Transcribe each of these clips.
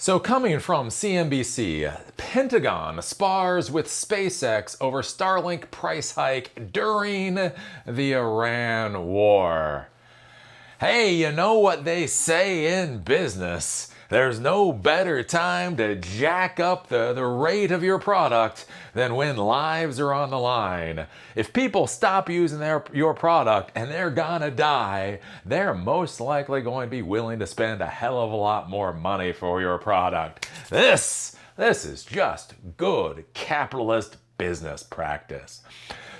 So coming from CNBC, Pentagon spars with SpaceX over Starlink price hike during the Iran war. Hey, you know what they say in business. There's no better time to jack up the rate of your product than when lives are on the line. If people stop using your product and they're gonna die, they're most likely going to be willing to spend a hell of a lot more money for your product. This is just good capitalist business practice.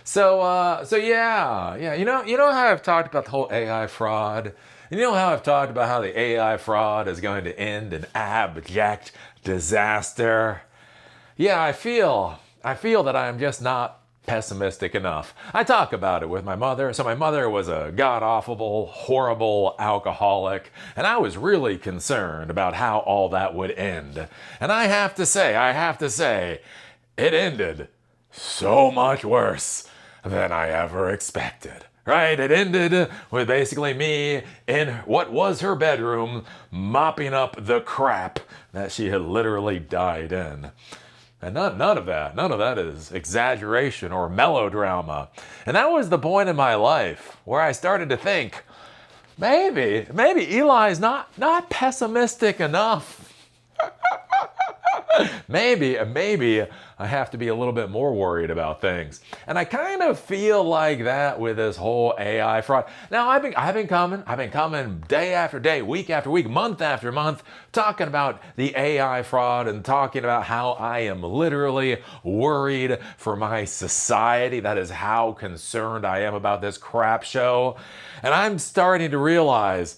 So yeah, you know how I've talked about the whole AI fraud? You know how I've talked about how the AI fraud is going to end in abject disaster? Yeah, I feel that I am just not pessimistic enough. I talk about it with my mother. So my mother was a god-awful, horrible alcoholic, and I was really concerned about how all that would end. And I have to say, it ended so much worse than I ever expected. Right? It ended with basically me in what was her bedroom mopping up the crap that she had literally died in. And none of that is exaggeration or melodrama. And that was the point in my life where I started to think, maybe Eli's not pessimistic enough. Maybe I have to be a little bit more worried about things. And I kind of feel like that with this whole AI fraud. Now I've been coming day after day, week after week, month after month, talking about the AI fraud and talking about how I am literally worried for my society. That is how concerned I am about this crap show. And I'm starting to realize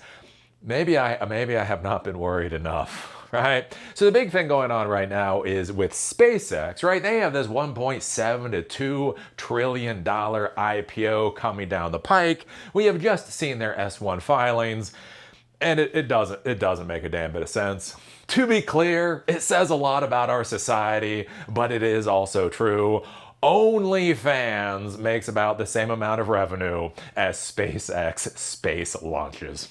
maybe I have not been worried enough. Right? So the big thing going on right now is with SpaceX, right? They have this $1.7 to $2 trillion IPO coming down the pike. We have just seen their S1 filings, and it doesn't make a damn bit of sense. To be clear, it says a lot about our society, but it is also true. OnlyFans makes about the same amount of revenue as SpaceX space launches.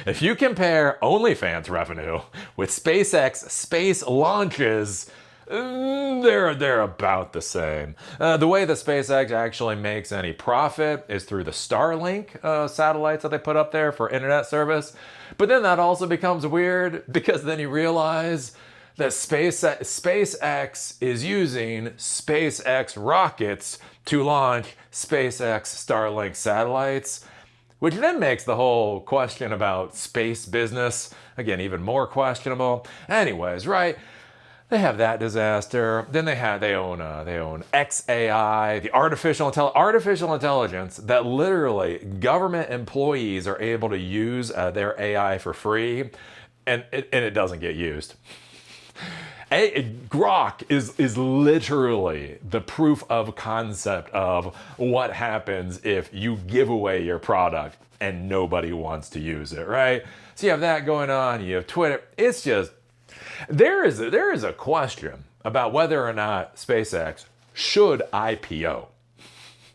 If you compare OnlyFans revenue with SpaceX space launches, they're about the same. The way that SpaceX actually makes any profit is through the Starlink satellites that they put up there for internet service. But then that also becomes weird because then you realize that SpaceX is using SpaceX rockets to launch SpaceX Starlink satellites, which then makes the whole question about space business, again, even more questionable. Anyways, right? They have that disaster. Then they own XAI, the artificial intelligence that literally government employees are able to use their AI for free, and it doesn't get used. Grok is literally the proof of concept of what happens if you give away your product and nobody wants to use it, right? So you have that going on, you have Twitter. It's just, there is a question about whether or not SpaceX should IPO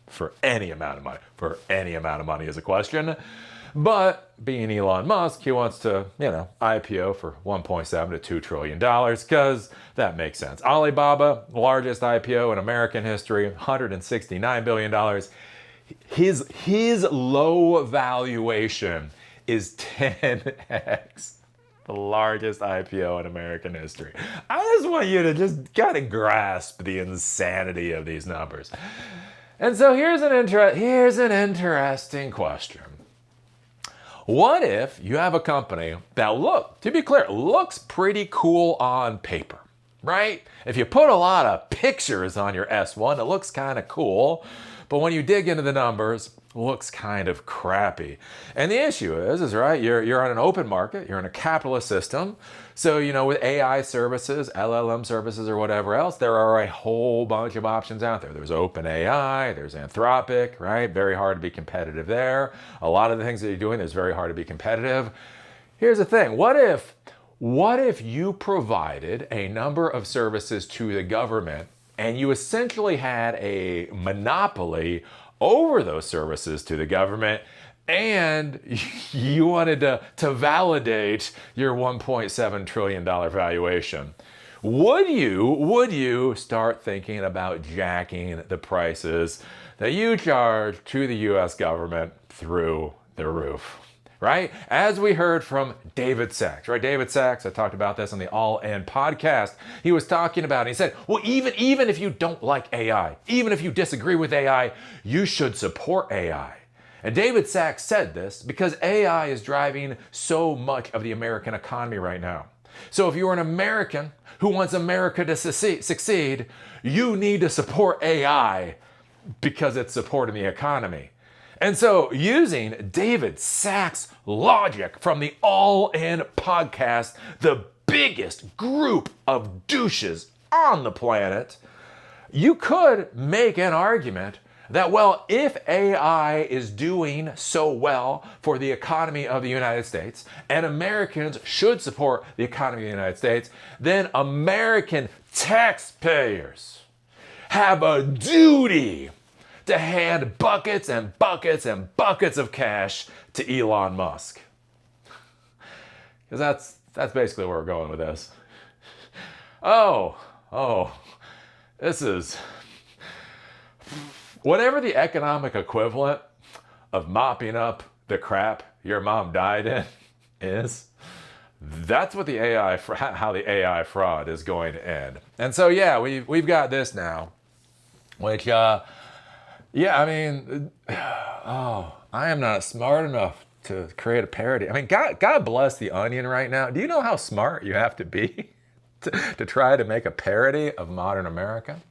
for any amount of money. For any amount of money is a question. But being Elon Musk, he wants to, IPO for $1.7 to $2 trillion because that makes sense. Alibaba, largest IPO in American history, $169 billion. His low valuation is 10x the largest IPO in American history. I just want you to just kind of grasp the insanity of these numbers. And so here's an interesting question. What if you have a company that, to be clear, looks pretty cool on paper, right? If you put a lot of pictures on your S1, it looks kind of cool, but when you dig into the numbers, it looks kind of crappy. And the issue is right, you're on an open market, you're in a capitalist system. So, with AI services, LLM services, or whatever else, there are a whole bunch of options out there. There's OpenAI, there's Anthropic, right? Very hard to be competitive there. A lot of the things that you're doing, it's very hard to be competitive. Here's the thing. What if you provided a number of services to the government and you essentially had a monopoly over those services to the government and you wanted to validate your $1.7 trillion valuation. Would you start thinking about jacking the prices that you charge to the US government through the roof? Right? As we heard from David Sachs, right? David Sachs, I talked about this on the All In podcast. He was talking about it. He said, well, even if you don't like AI, even if you disagree with AI, you should support AI. And David Sachs said this because AI is driving so much of the American economy right now. So if you're an American who wants America to succeed, you need to support AI because it's supporting the economy. And so, using David Sachs' logic from the All In podcast, the biggest group of douches on the planet, you could make an argument that, well, if AI is doing so well for the economy of the United States, and Americans should support the economy of the United States, then American taxpayers have a duty to hand buckets and buckets and buckets of cash to Elon Musk. Because that's basically where we're going with this. This is whatever the economic equivalent of mopping up the crap your mom died in is. That's what how the AI fraud is going to end. And so yeah, we've got this now, which yeah, I mean, I am not smart enough to create a parody. I mean, God bless The Onion right now. Do you know how smart you have to be to try to make a parody of modern America?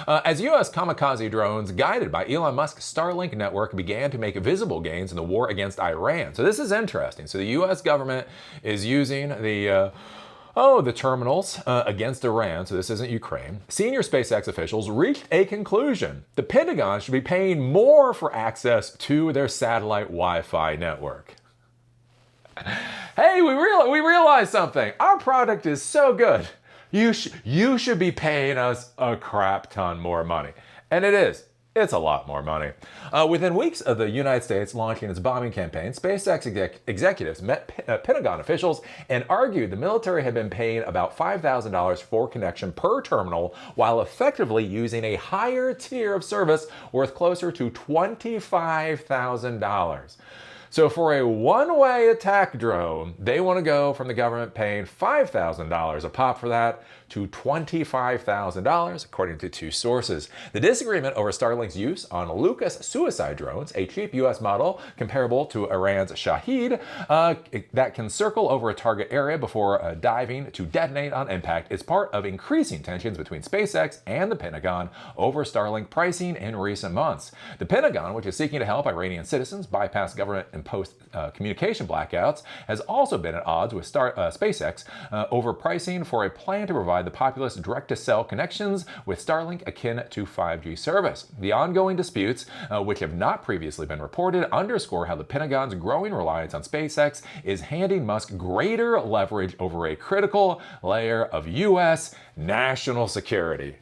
As U.S. kamikaze drones guided by Elon Musk's Starlink network began to make visible gains in the war against Iran. So this is interesting. So the U.S. government is using the terminals against Iran, so this isn't Ukraine. Senior SpaceX officials reached a conclusion. The Pentagon should be paying more for access to their satellite Wi-Fi network. Hey, we realized something. Our product is so good. You should be paying us a crap ton more money. And it is. It's a lot more money. Within weeks of the United States launching its bombing campaign, SpaceX executives met Pentagon officials and argued the military had been paying about $5,000 for connection per terminal while effectively using a higher tier of service worth closer to $25,000. So for a one-way attack drone, they want to go from the government paying $5,000 a pop for that to $25,000, according to two sources. The disagreement over Starlink's use on Lucas suicide drones, a cheap U.S. model comparable to Iran's Shahed, that can circle over a target area before diving to detonate on impact, is part of increasing tensions between SpaceX and the Pentagon over Starlink pricing in recent months. The Pentagon, which is seeking to help Iranian citizens bypass government-imposed communication blackouts, has also been at odds with SpaceX over pricing for a plan to provide the populace direct-to-cell connections with Starlink akin to 5G service. The ongoing disputes, which have not previously been reported, underscore how the Pentagon's growing reliance on SpaceX is handing Musk greater leverage over a critical layer of U.S. national security.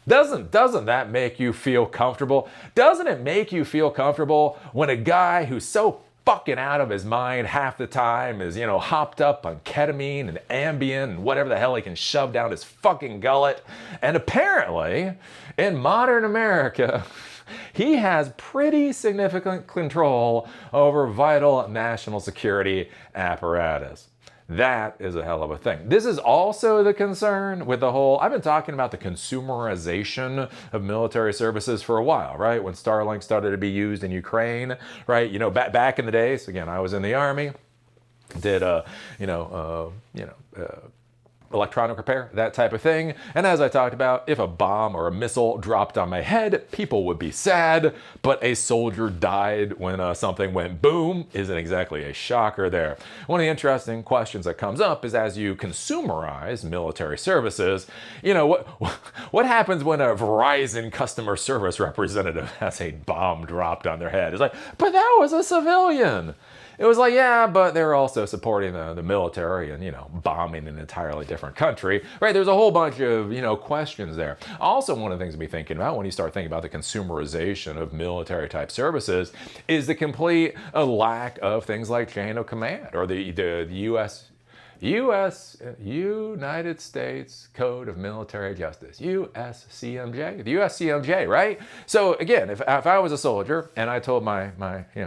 Doesn't that make you feel comfortable? Doesn't it make you feel comfortable when a guy who's so fucking out of his mind half the time is, hopped up on ketamine and Ambien and whatever the hell he can shove down his fucking gullet? And apparently, in modern America, he has pretty significant control over vital national security apparatus. That is a hell of a thing. This is also the concern with the whole, I've been talking about the consumerization of military services for a while, right? When Starlink started to be used in Ukraine, right? Back in the days, again, I was in the Army, did, electronic repair, that type of thing. And as I talked about, if a bomb or a missile dropped on my head, people would be sad, but a soldier died when something went boom isn't exactly a shocker there. One of the interesting questions that comes up is, as you consumerize military services, what happens when a Verizon customer service representative has a bomb dropped on their head? It's like, but that was a civilian. it was like, yeah, but they're also supporting the military and, bombing an entirely different country, right? There's a whole bunch of, questions there. Also, one of the things to be thinking about when you start thinking about the consumerization of military type services is the complete lack of things like chain of command or the United States Code of Military Justice, USCMJ, the USCMJ, right? So again, if I was a soldier and I told my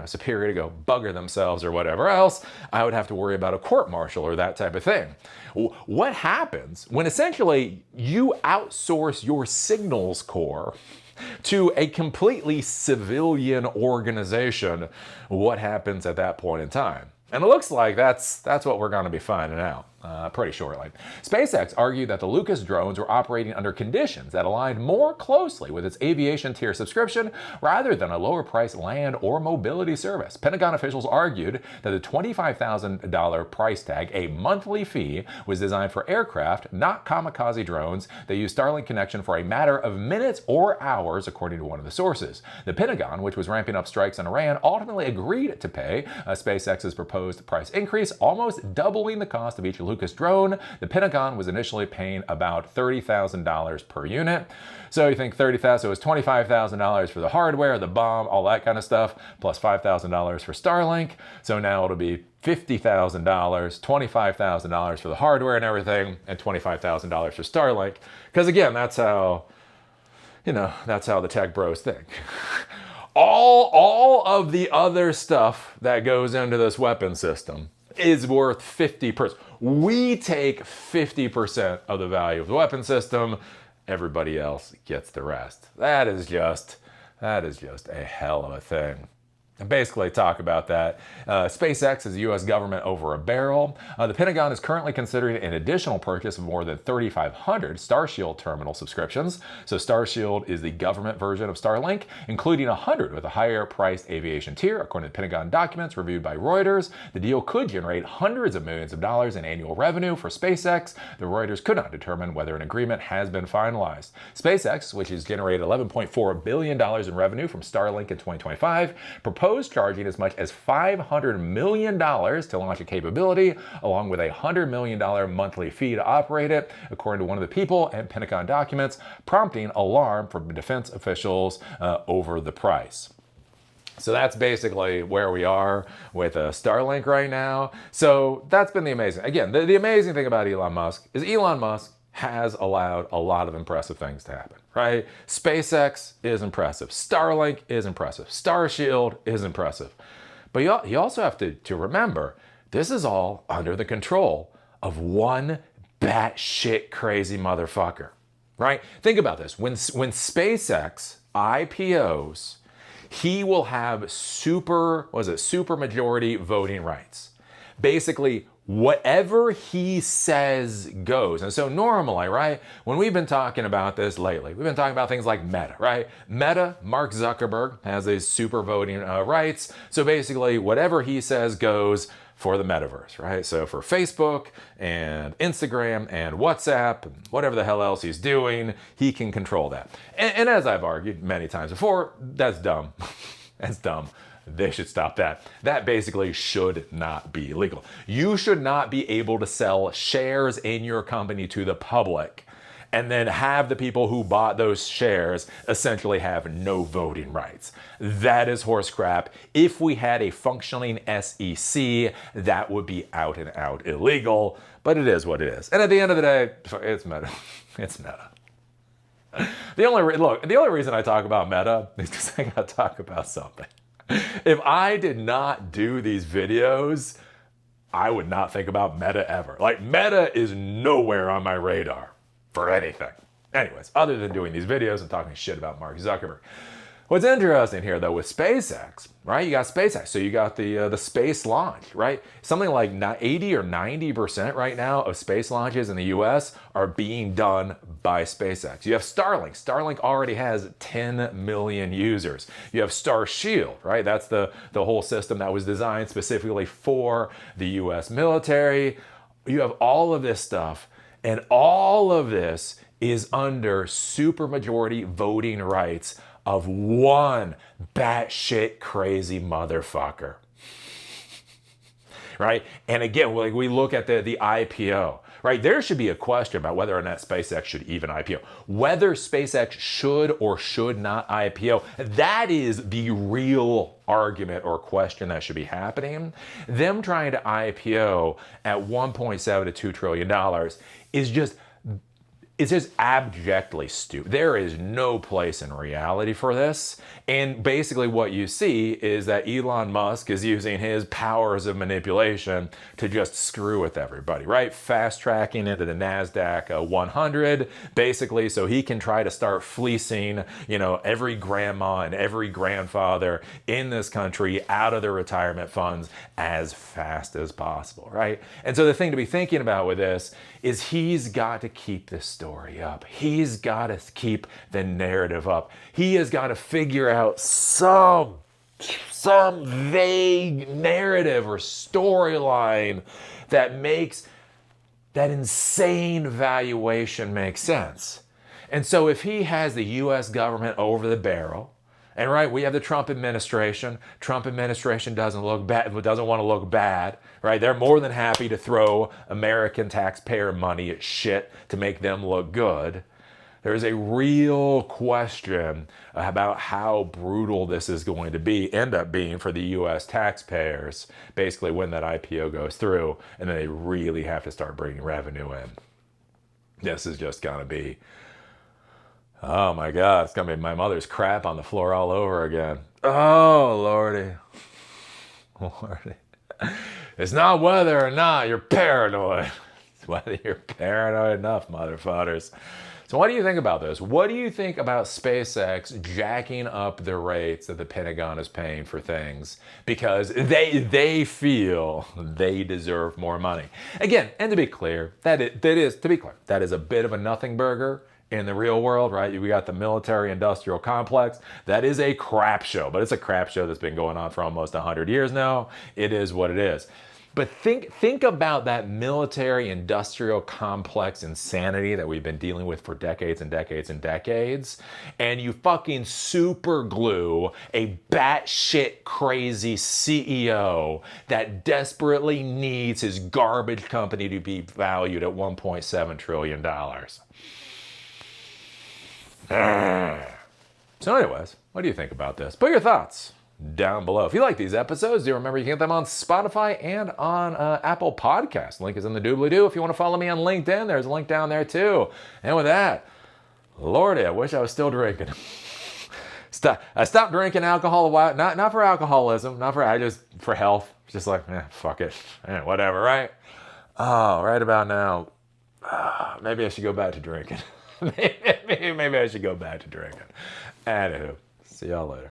superior to go bugger themselves or whatever else, I would have to worry about a court martial or that type of thing. What happens when essentially you outsource your signals corps to a completely civilian organization? What happens at that point in time? And it looks like that's what we're going to be finding out pretty shortly. SpaceX argued that the Lucas drones were operating under conditions that aligned more closely with its aviation tier subscription rather than a lower price land or mobility service. Pentagon officials argued that the $25,000 price tag, a monthly fee, was designed for aircraft, not kamikaze drones that use Starlink connection for a matter of minutes or hours, according to one of the sources. The Pentagon, which was ramping up strikes on Iran, ultimately agreed to pay SpaceX's proposed price increase, almost doubling the cost of each Lucas drone. The Pentagon was initially paying about $30,000 per unit. So you think $30,000, so it was $25,000 for the hardware, the bomb, all that kind of stuff, plus $5,000 for Starlink. So now it'll be $50,000, $25,000 for the hardware and everything, and $25,000 for Starlink. Because again, that's how the tech bros think. All of the other stuff that goes into this weapon system is worth 50%. We take 50% of the value of the weapon system. Everybody else gets the rest. That is just a hell of a thing. And basically talk about that. SpaceX is the U.S. government over a barrel. The Pentagon is currently considering an additional purchase of more than 3,500 Starshield terminal subscriptions. So Starshield is the government version of Starlink, including 100 with a higher priced aviation tier. According to Pentagon documents reviewed by Reuters, the deal could generate hundreds of millions of dollars in annual revenue for SpaceX. The Reuters could not determine whether an agreement has been finalized. SpaceX, which has generated $11.4 billion in revenue from Starlink in 2025, proposed charging as much as $500 million to launch a capability, along with a $100 million monthly fee to operate it, according to one of the people and Pentagon documents, prompting alarm from defense officials over the price. So that's basically where we are with Starlink right now. So that's been the amazing. Again, the amazing thing about Elon Musk is Elon Musk has allowed a lot of impressive things to happen, right? SpaceX is impressive. Starlink is impressive. Starshield is impressive. But you also have to remember, this is all under the control of one batshit crazy motherfucker, right? Think about this. When SpaceX IPOs, he will have super majority voting rights. Basically, whatever he says goes. And so normally, right, when we've been talking about this lately, we've been talking about things like Meta, right? Meta, Mark Zuckerberg has these super voting rights. So basically, whatever he says goes for the metaverse, right? So for Facebook and Instagram and WhatsApp and whatever the hell else he's doing, he can control that. And as I've argued many times before, that's dumb. That's dumb. They should stop that. That basically should not be legal. You should not be able to sell shares in your company to the public and then have the people who bought those shares essentially have no voting rights. That is horse crap. If we had a functioning SEC, that would be out and out illegal, but it is what it is. And at the end of the day, it's Meta. It's Meta. The only reason I talk about Meta is because I gotta talk about something. If I did not do these videos, I would not think about Meta ever. Like, Meta is nowhere on my radar for anything. Anyways, other than doing these videos and talking shit about Mark Zuckerberg. What's interesting here, though, with SpaceX, right? You got SpaceX, so you got the space launch, right? Something like 80 or 90% right now of space launches in the US are being done by SpaceX. You have Starlink. Starlink already has 10 million users. You have Starshield, right? That's the whole system that was designed specifically for the US military. You have all of this stuff, and all of this is under supermajority voting rights of one batshit crazy motherfucker. right? And again, like we look at the IPO, right? There should be a question about whether or not SpaceX should even IPO. Whether SpaceX should or should not IPO, that is the real argument or question that should be happening. Them trying to IPO at 1.7 to $2 trillion is just, it's just abjectly stupid. There is no place in reality for this. And basically what you see is that Elon Musk is using his powers of manipulation to just screw with everybody, right? Fast tracking into the NASDAQ 100, basically, so he can try to start fleecing, every grandma and every grandfather in this country out of their retirement funds as fast as possible, right? And so the thing to be thinking about with this is he's got to keep this story up. He's got to keep the narrative up. He has got to figure out some vague narrative or storyline that makes that insane valuation make sense. And so if he has the US government over the barrel, and right, we have the Trump administration. Trump administration doesn't want to look bad, right? They're more than happy to throw American taxpayer money at shit to make them look good. There's a real question about how brutal this is going to end up being for the US taxpayers, basically when that IPO goes through, and then they really have to start bringing revenue in. This is just going to be, oh my God, it's going to be my mother's crap on the floor all over again. Oh, Lordy. Lordy. It's not whether or not you're paranoid. It's whether you're paranoid enough, motherfuckers. So what do you think about this? What do you think about SpaceX jacking up the rates that the Pentagon is paying for things because they feel they deserve more money? Again, and to be clear, that is a bit of a nothing burger in the real world, right? We got the military-industrial complex. That is a crap show, but it's a crap show that's been going on for almost 100 years now. It is what it is. But think about that military-industrial complex insanity that we've been dealing with for decades and decades and decades, and you fucking super glue a batshit crazy CEO that desperately needs his garbage company to be valued at $1.7 trillion. So anyways, what do you think about this? Put your thoughts down below. If you like these episodes, do remember you can get them on Spotify and on Apple Podcasts. Link is in the doobly-doo. If you want to follow me on LinkedIn, there's a link down there too. And with that, Lordy, I wish I was still drinking. I stopped drinking alcohol a while, not for alcoholism, just for health. Just like, fuck it. Whatever, right? Oh, right about now, maybe I should go back to drinking. Maybe I should go back to drinking. Anywho, see y'all later.